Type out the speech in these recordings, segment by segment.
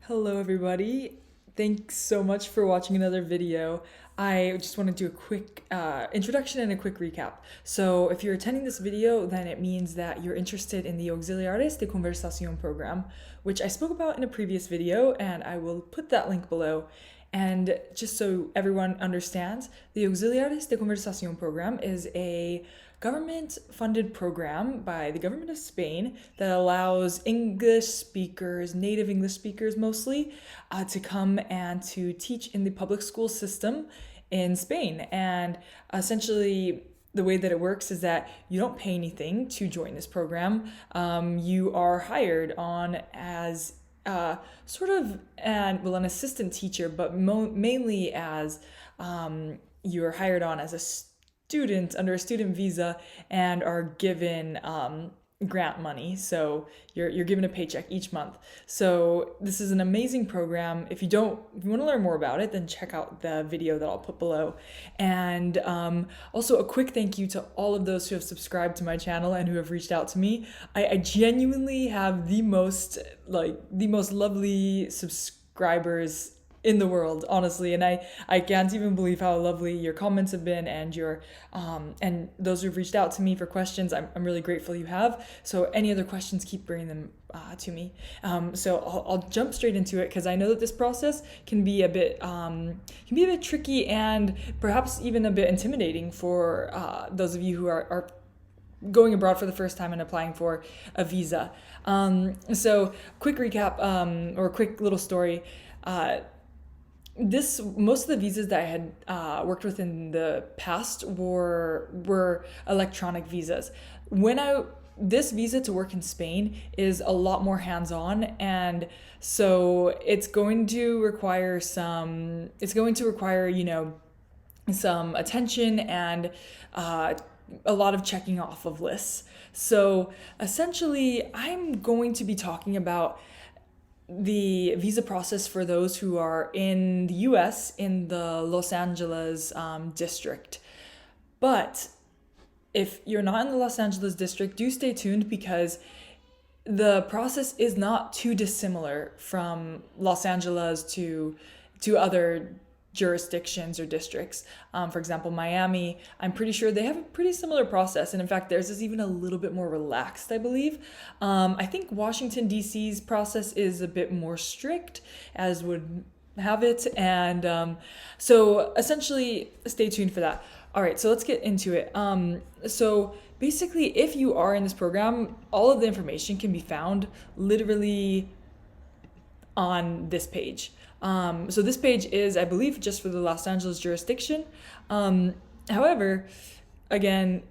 Hello, everybody. Thanks so much for watching another video. I just want to do a quick introduction and a quick recap. So if you're attending this video, then it means that you're interested in the Auxiliares de Conversación program, which I spoke about in a previous video, and I will put that link below. And just so everyone understands, the Auxiliares de Conversación program is a government-funded program by the government of Spain that allows English speakers, native English speakers mostly, to come and to teach in the public school system in Spain. And essentially, the way that it works is that you don't pay anything to join this program. You are hired on as an assistant teacher, but mainly as you're hired on as a student under a student visa and are given grant money. So you're given a paycheck each month. So this is an amazing program. If you want to learn more about it, then check out the video that I'll put below. And also a quick thank you to all of those who have subscribed to my channel and who have reached out to me. I genuinely have the most lovely subscribers in the world, honestly, and I can't even believe how lovely your comments have been, and your and those who've reached out to me for questions. I'm really grateful you have. So any other questions, keep bringing them to me. So I'll jump straight into it, because I know that this process can be a bit tricky and perhaps even a bit intimidating for those of you who are going abroad for the first time and applying for a visa. So quick recap, or a quick little story. Most of the visas that I had worked with in the past were electronic visas. This visa to work in Spain is a lot more hands-on, and so it's going to require some attention and a lot of checking off of lists. So essentially, I'm going to be talking about the visa process for those who are in the US in the Los Angeles district. But if you're not in the Los Angeles district, do stay tuned, because the process is not too dissimilar from Los Angeles to other jurisdictions or districts. For example, Miami, I'm pretty sure they have a pretty similar process, and in fact theirs is even a little bit more relaxed, I believe. I think Washington DC's process is a bit more strict, as would have it, and so essentially stay tuned for that. All right, so let's get into it. So basically, if you are in this program, all of the information can be found literally on this page. So this page is, I believe, just for the Los Angeles jurisdiction. However, again,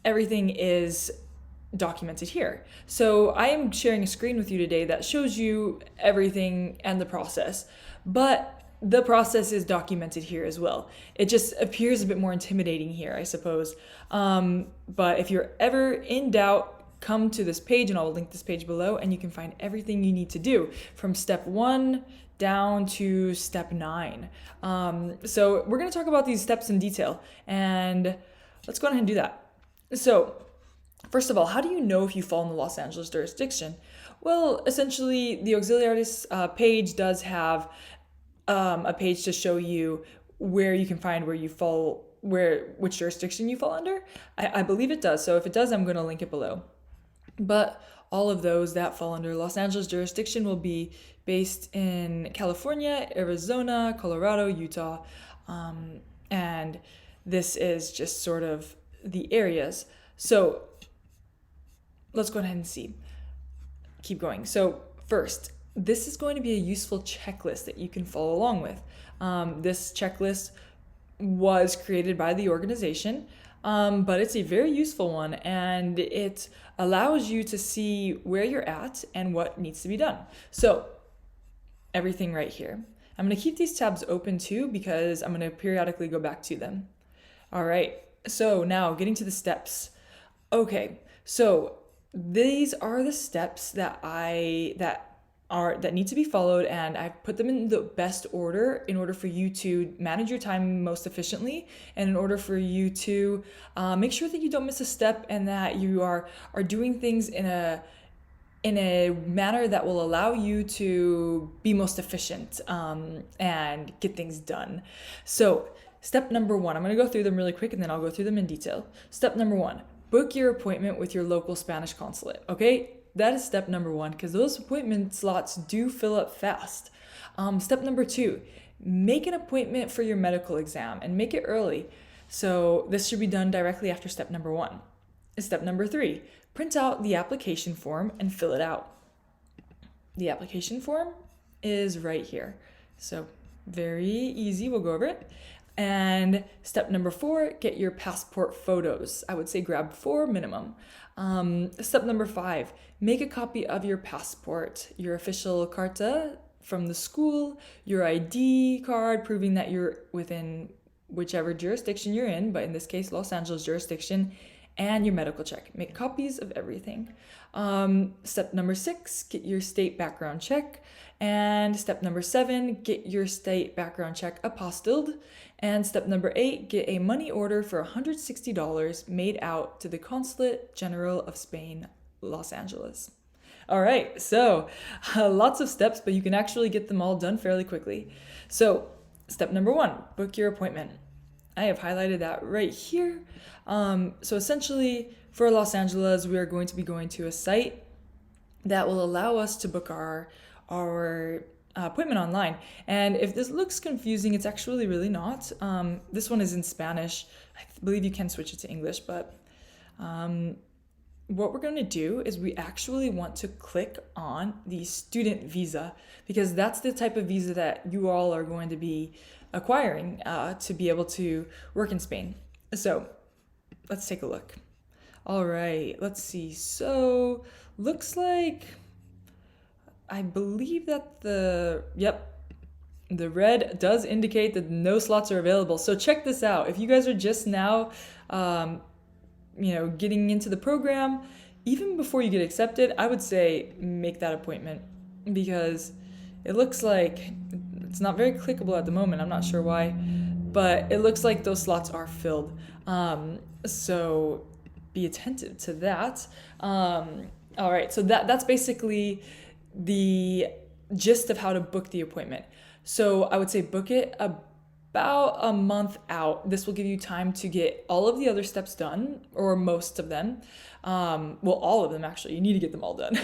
everything is documented here. So I am sharing a screen with you today that shows you everything and the process, but the process is documented here as well. It just appears a bit more intimidating here, I suppose. But if you're ever in doubt, come to this page, and I'll link this page below, and you can find everything you need to do from step 1 down to step 9. So we're going to talk about these steps in detail, and let's go ahead and do that. So first of all, how do you know if you fall in the Los Angeles jurisdiction? Well, essentially, the Auxiliares page does have a page to show you where you can find where you fall, which jurisdiction you fall under. I believe it does. So if it does, I'm going to link it below. But all of those that fall under Los Angeles jurisdiction will be based in California, Arizona, Colorado, Utah, and this is just sort of the areas. So let's go ahead and keep going. So first, this is going to be a useful checklist that you can follow along with. This checklist was created by the organization, but it's a very useful one, and it allows you to see where you're at and what needs to be done. So everything right here. I'm going to keep these tabs open too, because I'm going to periodically go back to them. All right, so now getting to the steps. Okay, so these are the steps that need to be followed, and I've put them in the best order in order for you to manage your time most efficiently, and in order for you to make sure that you don't miss a step, and that you are doing things in in a manner that will allow you to be most efficient and get things done. So step number one, I'm going to go through them really quick and then I'll go through them in detail. Step number one, book your appointment with your local Spanish consulate. Okay, that is step number one because those appointment slots do fill up fast. Step number two, make an appointment for your medical exam and make it early. So this should be done directly after step number one. Step number three, print out the application form and fill it out. The application form is right here. So very easy, we'll go over it. And step number four, get your passport photos. I would say grab 4 minimum. Step number five, make a copy of your passport, your official carta from the school, your ID card proving that you're within whichever jurisdiction you're in, but in this case, Los Angeles jurisdiction, and your medical check. Make copies of everything. Step number 6, get your state background check. And step number 7, get your state background check apostilled. And step number 8, get a money order for $160 made out to the Consulate General of Spain, Los Angeles. All right, so lots of steps, but you can actually get them all done fairly quickly. So step number 1, book your appointment. I have highlighted that right here. So essentially for Los Angeles, we are going to be going to a site that will allow us to book our appointment online. And if this looks confusing, it's actually really not. This one is in Spanish. I believe you can switch it to English, but what we're going to do is we actually want to click on the student visa because that's the type of visa that you all are going to be acquiring to be able to work in Spain. So let's take a look. All right, let's see. So looks like I believe that the red does indicate that no slots are available. So check this out. If you guys are just now getting into the program, even before you get accepted, I would say make that appointment because it looks like it's not very clickable at the moment. I'm not sure why, but it looks like those slots are filled. So be attentive to that. All right, so that's basically the gist of how to book the appointment. So I would say book it about a month out. This will give you time to get all of the other steps done, or most of them. All of them actually. You need to get them all done.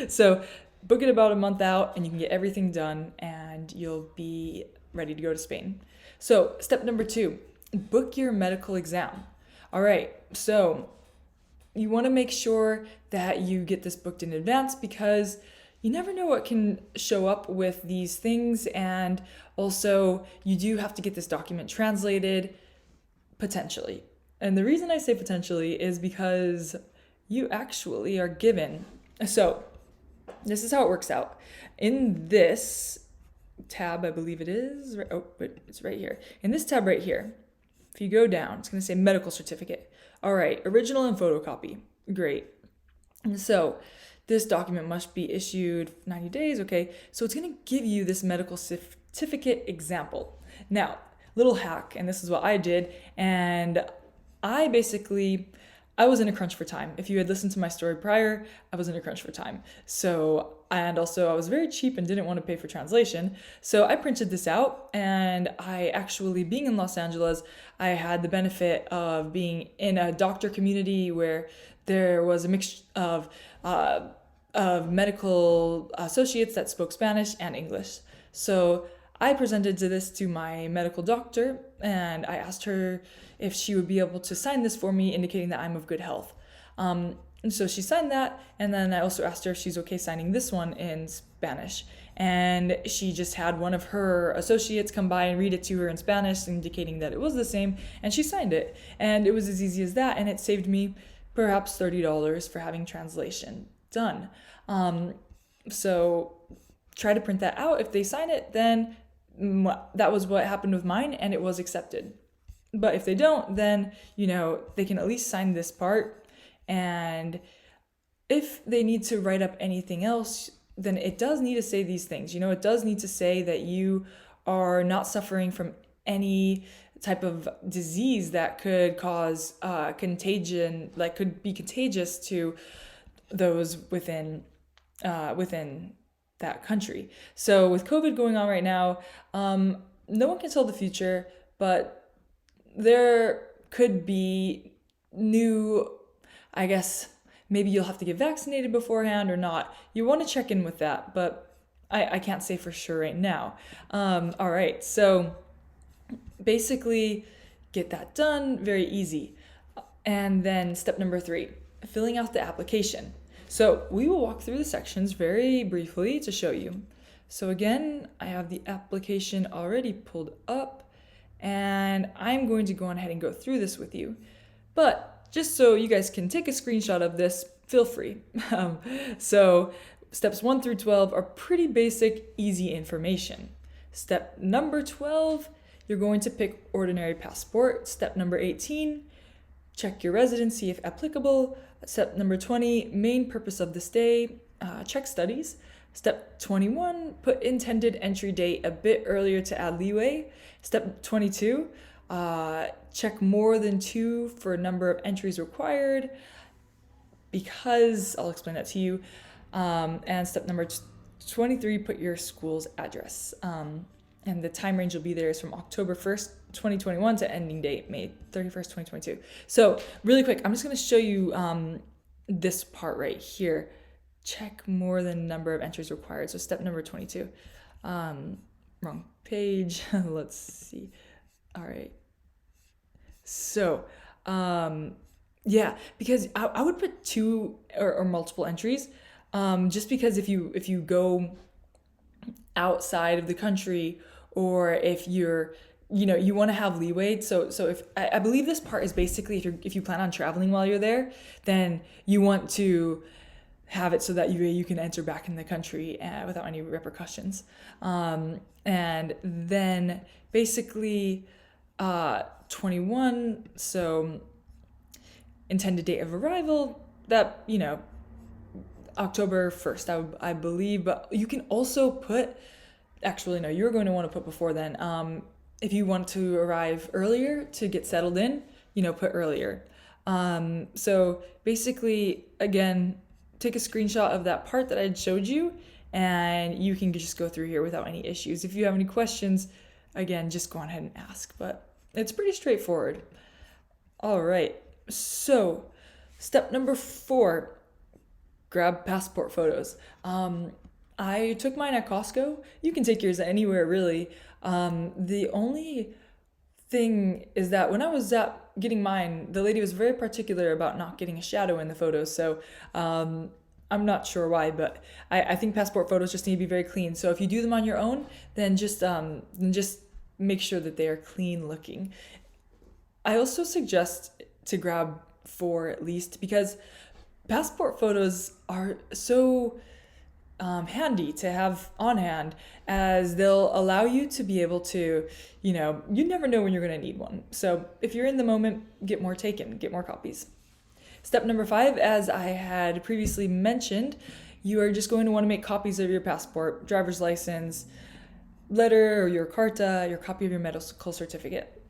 So book it about a month out and you can get everything done and you'll be ready to go to Spain. So step number 2, book your medical exam. All right, so you want to make sure that you get this booked in advance because you never know what can show up with these things. And also you do have to get this document translated potentially. And the reason I say potentially is because you actually are given. So this is how it works out. In this tab, I believe it is. It's right here. In this tab right here, if you go down, it's going to say medical certificate. All right, original and photocopy. Great. And so this document must be issued 90 days. Okay, so it's going to give you this medical certificate example. Now, little hack, and this is what I did, and I was in a crunch for time. If you had listened to my story prior, I was in a crunch for time. So, and also I was very cheap and didn't want to pay for translation. So I printed this out, and I actually, being in Los Angeles, I had the benefit of being in a doctor community where there was a mix of medical associates that spoke Spanish and English. So I presented this to my medical doctor and I asked her if she would be able to sign this for me, indicating that I'm of good health. And so she signed that, and then I also asked her if she's okay signing this one in Spanish. And she just had one of her associates come by and read it to her in Spanish, indicating that it was the same, and she signed it. And it was as easy as that, and it saved me perhaps $30 for having translation done. So try to print that out. If they sign it, then that was what happened with mine, and it was accepted. But if they don't, then, they can at least sign this part. And if they need to write up anything else, then it does need to say these things. It does need to say that you are not suffering from any type of disease that could cause contagion, like could be contagious to those within within that country. So with COVID going on right now, no one can tell the future, but there could be new, I guess, maybe you'll have to get vaccinated beforehand or not. You want to check in with that, but I can't say for sure right now. All right, so basically get that done, very easy. And then step number 3, filling out the application. So we will walk through the sections very briefly to show you. So again, I have the application already pulled up, and I'm going to go on ahead and go through this with you. But just so you guys can take a screenshot of this, feel free. So steps 1 through 12 are pretty basic, easy information. Step number 12, you're going to pick ordinary passport. Step number 18, check your residency if applicable. Step number 20, main purpose of the stay, check studies. Step 21, put intended entry date a bit earlier to add leeway. Step 22, check more than 2 for number of entries required, because I'll explain that to you. And step number 23, put your school's address. And the time range will be there is from October 1st, 2021 to ending date, May 31st, 2022. So really quick, I'm just going to show you this part right here. Check more than number of entries required. So step number 22. Wrong page. Let's see. All right. So, yeah, because I would put 2 or multiple entries, just because if you go outside of the country, or if you're, you want to have leeway. So if I believe this part is basically if you plan on traveling while you're there, then you want to have it so that you can enter back in the country without any repercussions. And then basically 21, so intended date of arrival, that, October 1st, I believe, but you can also put, actually, no, you're going to want to put before then. If you want to arrive earlier to get settled in, put earlier. So basically, again, take a screenshot of that part that I showed you, and you can just go through here without any issues. If you have any questions, again, just go on ahead and ask, but it's pretty straightforward. All right, so step number 4, grab passport photos. I took mine at Costco. You can take yours anywhere, really. The only thing is that when I was getting mine, the lady was very particular about not getting a shadow in the photos. So I'm not sure why, but I think passport photos just need to be very clean. So if you do them on your own, then just make sure that they are clean looking. I also suggest to grab 4 at least, because passport photos are so handy to have on hand, as they'll allow you to be able to, you never know when you're going to need one. So if you're in the moment, get more taken, get more copies. Step number 5, as I had previously mentioned, you are just going to want to make copies of your passport, driver's license, letter, or your carta, your copy of your medical certificate.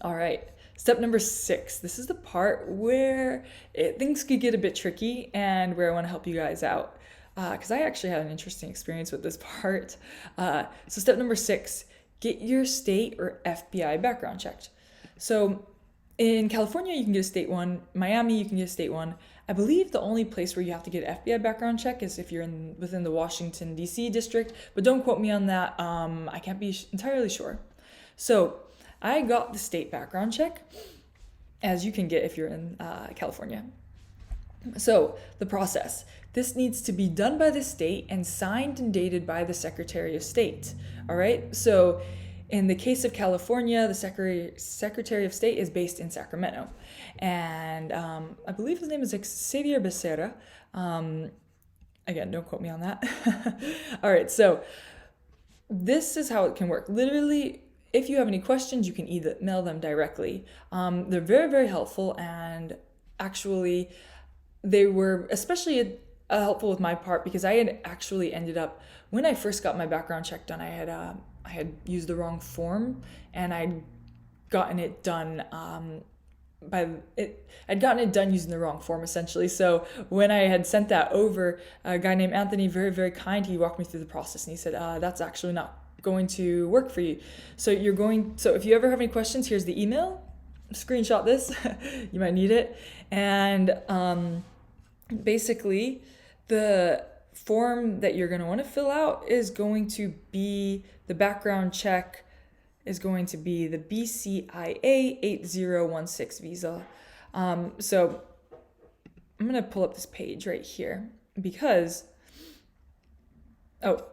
All right. Step number 6, this is the part where things could get a bit tricky and where I want to help you guys out, because I actually had an interesting experience with this part. So step number 6, get your state or FBI background checked. So in California, you can get a state one. Miami, you can get a state one. I believe the only place where you have to get an FBI background check is if you're within the Washington, D.C. district, but don't quote me on that. I can't be entirely sure. So I got the state background check, as you can get if you're in California. So the process. This needs to be done by the state and signed and dated by the Secretary of State. All right. So in the case of California, the Secretary of State is based in Sacramento. And I believe his name is Xavier Becerra. Again, don't quote me on that. All right. So this is how it can work. Literally, if you have any questions, you can either mail them directly. They're very, very helpful, and actually they were especially helpful with my part, because I had actually ended up, when I first got my background check done, I had used the wrong form, and I'd gotten it done I'd gotten it done using the wrong form essentially. So when I had sent that over, a guy named Anthony, very, very kind, he walked me through the process and he said, that's actually not going to work for you. So if you ever have any questions, here's the email, screenshot this, you might need it. And basically the form that you're going to want to fill out is going to be the background check is going to be the BCIA 8016 visa. So I'm going to pull up this page right here because, Xavier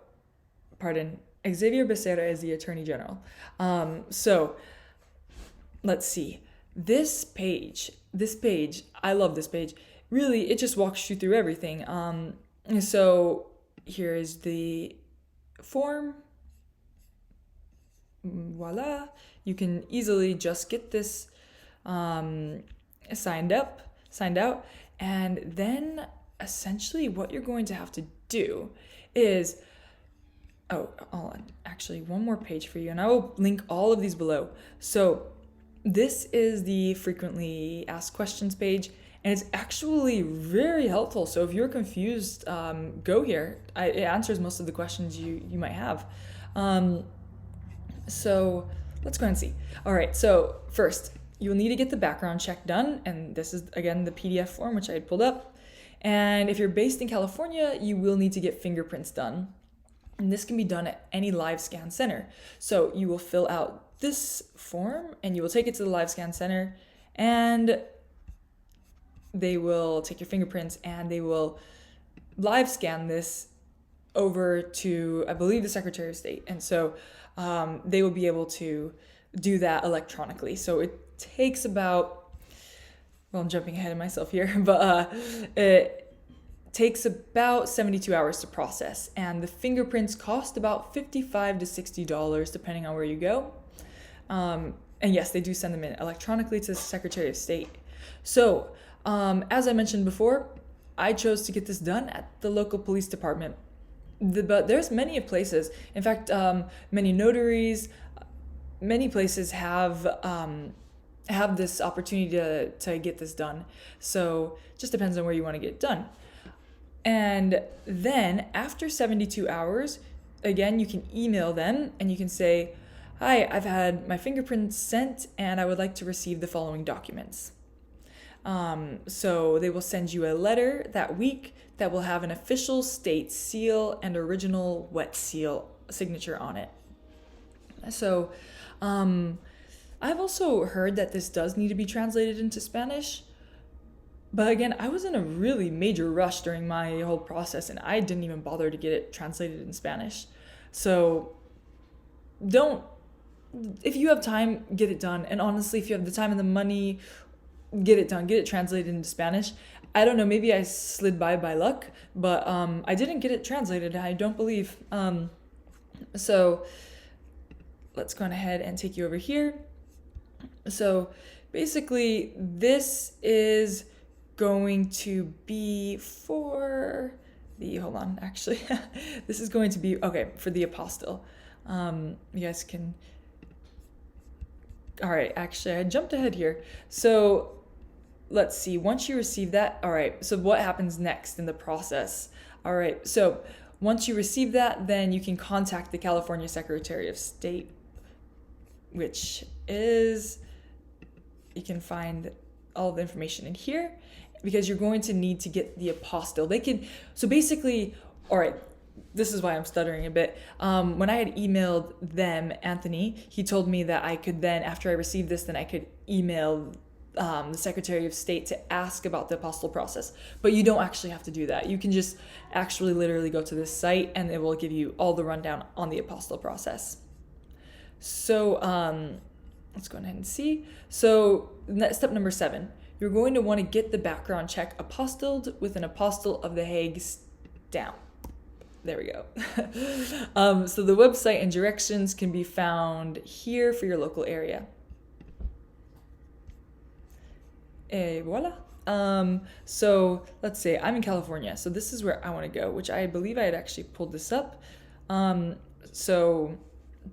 Becerra is the Attorney General. So let's see. This page, I love this page. Really, it just walks you through everything. So here is the form. Voila. You can easily just get this signed out. And then essentially what you're going to have to do is, actually one more page for you, and I will link all of these below. So this is the frequently asked questions page, and it's actually very helpful. So if you're confused, go here. It answers most of the questions you might have. So let's go ahead and see. All right, so first, you will need to get the background check done, and this is, again, the PDF form, which I had pulled up. And if you're based in California, you will need to get fingerprints done. And this can be done at any live scan center. So you will fill out this form, and you will take it to the live scan center, and they will take your fingerprints, and they will live scan this over to, I believe, the Secretary of State. And so they will be able to do that electronically. So it takes about, I'm jumping ahead of myself here, but it takes about 72 hours to process. And the fingerprints cost about $55 to $60, depending on where you go. And yes, they do send them in electronically to the Secretary of State. So as I mentioned before, I chose to get this done at the local police department. But there's many places. In fact, many notaries, many places have this opportunity to get this done. So it just depends on where you want to get it done. And then after 72 hours, again, you can email them and you can say, hi, I've had my fingerprints sent and I would like to receive the following documents. So they will send you a letter that week that will have an official state seal and original wet seal signature on it. So I've also heard that this does need to be translated into Spanish. But again, I was in a really major rush during my whole process and I didn't even bother to get it translated in Spanish. So if you have time, get it done. And honestly, if you have the time and the money, get it done, get it translated into Spanish. I don't know, maybe I slid by luck, but I didn't get it translated, I don't believe. So let's go ahead and take you over here. So basically, this is going to be for the, this is going to be, for the Apostille. You guys can, all right, actually, I jumped ahead here. So let's see, once you receive that, all right, so what happens next in the process? All right, so once you receive that, then you can contact the California Secretary of State, which is, you can find all the information in here, because you're going to need to get the Apostille. So basically, all right, this is why I'm stuttering a bit. When I had emailed them, Anthony, he told me that I could then, after I received this, then I could email the Secretary of State to ask about the Apostille process. But you don't actually have to do that. You can just actually literally go to this site and it will give you all the rundown on the Apostille process. So let's go ahead and see. So step number 7, you're going to want to get the background check apostilled with an Apostille of The Hague stamp. There we go. So the website and directions can be found here for your local area. Et voila. So let's say I'm in California. So this is where I want to go, which I believe I had actually pulled this up. So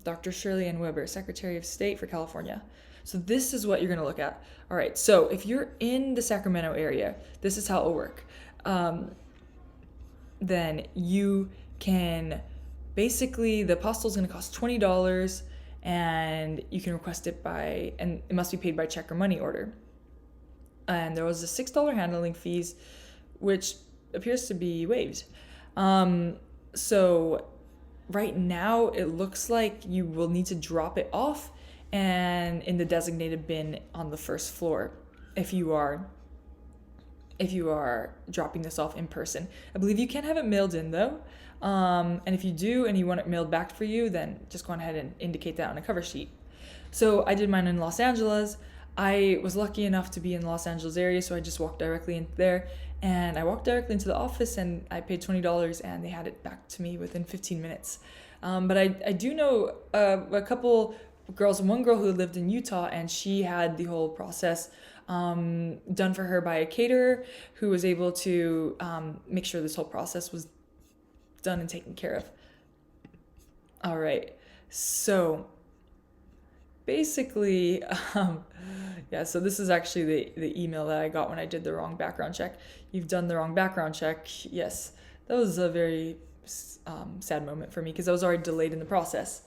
Dr. Shirley Ann Weber, Secretary of State for California. So this is what you're going to look at. All right, so if you're in the Sacramento area, this is how it will work. Then you can basically, the apostille is going to cost $20, and you can request it and it must be paid by check or money order. And there was a $6 handling fees, which appears to be waived. So right now it looks like you will need to drop it off and in the designated bin on the first floor if you are dropping this off in person. I believe you can have it mailed in though. And if you do and you want it mailed back for you, then just go ahead and indicate that on a cover sheet. So I did mine in Los Angeles. I was lucky enough to be in the Los Angeles area, so I just walked directly in there, and I walked directly into the office and I paid $20 and they had it back to me within 15 minutes. But I do know a couple girls, one girl who lived in Utah, and she had the whole process done for her by a caterer who was able to make sure this whole process was done and taken care of. All right, so basically, so this is actually the email that I got when I did the wrong background check. You've done the wrong background check. Yes, that was a very sad moment for me because I was already delayed in the process.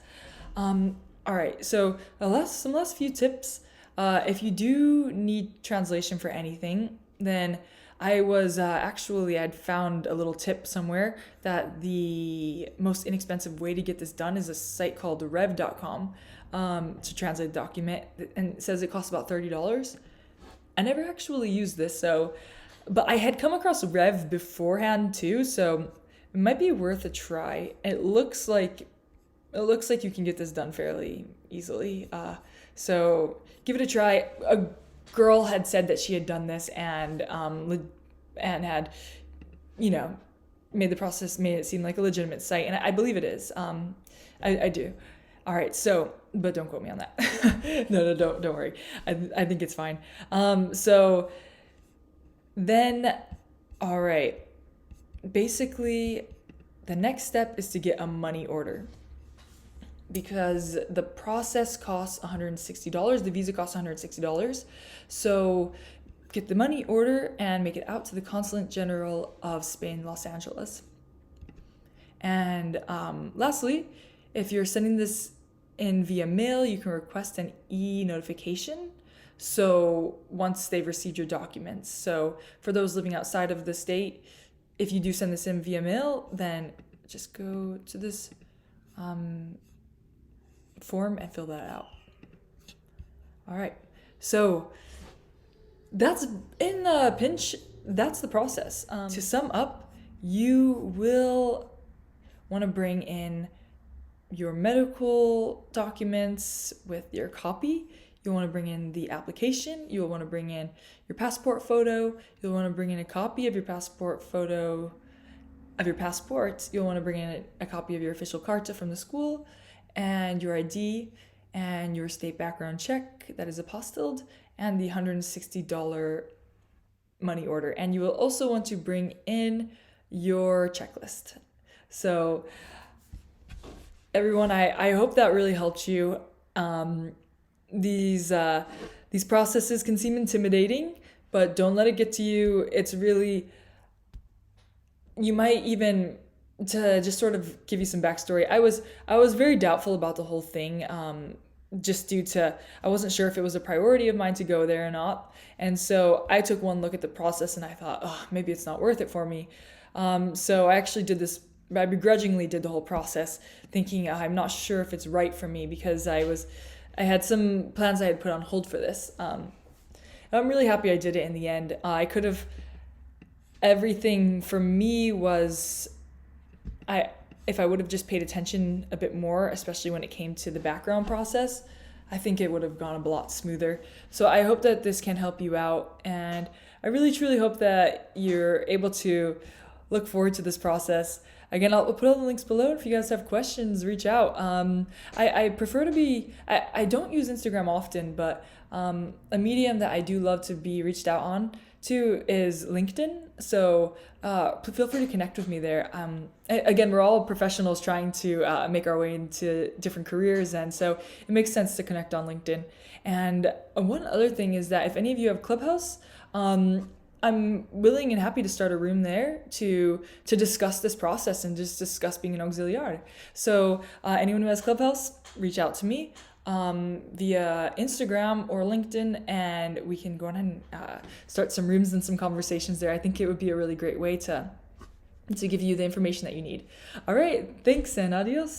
All right, so some last few tips. If you do need translation for anything, then I was I'd found a little tip somewhere that the most inexpensive way to get this done is a site called rev.com to translate the document, and it says it costs about $30. I never actually used this, but I had come across Rev beforehand too, so it might be worth a try. It looks like you can get this done fairly easily. So give it a try. A girl had said that she had done this and had, made it seem like a legitimate site, and I believe it is. I do. All right, so, but don't quote me on that. No, don't worry. I think it's fine. So then, all right, basically the next step is to get a money order, because the process costs $160. The visa costs $160. So get the money order and make it out to the Consulate General of Spain, Los Angeles. And lastly, if you're sending this in via mail, you can request an e-notification. So once they've received your documents. So for those living outside of the state, if you do send this in via mail, then just go to this form and fill that out. All right, so that's in a pinch. That's the process. To sum up, you will want to bring in your medical documents with your copy. You'll want to bring in the application. You'll want to bring in your passport photo. You'll want to bring in a copy of your passport photo of your passport. You'll want to bring in a copy of your official carta from the school, and your ID, and your state background check that is apostilled, and the $160 money order. And you will also want to bring in your checklist. So everyone, I hope that really helped you. These processes can seem intimidating, but don't let it get to you. It's really, you might even, to just sort of give you some backstory, I was very doubtful about the whole thing, just due to, I wasn't sure if it was a priority of mine to go there or not. And so I took one look at the process and I thought, maybe it's not worth it for me. So I actually I begrudgingly did the whole process, thinking I'm not sure if it's right for me, because I had some plans I had put on hold for this. I'm really happy I did it in the end. Everything for me was, if I would have just paid attention a bit more, especially when it came to the background process, I think it would have gone a lot smoother. So I hope that this can help you out, and I really truly hope that you're able to look forward to this process. Again, I'll put all the links below. If you guys have questions, reach out. I prefer to be, I don't use Instagram often, but a medium that I do love to be reached out on too is LinkedIn. So feel free to connect with me there. Again, we're all professionals trying to make our way into different careers, and so it makes sense to connect on LinkedIn. And one other thing is that if any of you have Clubhouse, I'm willing and happy to start a room there to discuss this process and just discuss being an auxiliary. So anyone who has Clubhouse, reach out to me via Instagram or LinkedIn, and we can go ahead and start some rooms and some conversations there. I think it would be a really great way to give you the information that you need. All right, thanks and adios.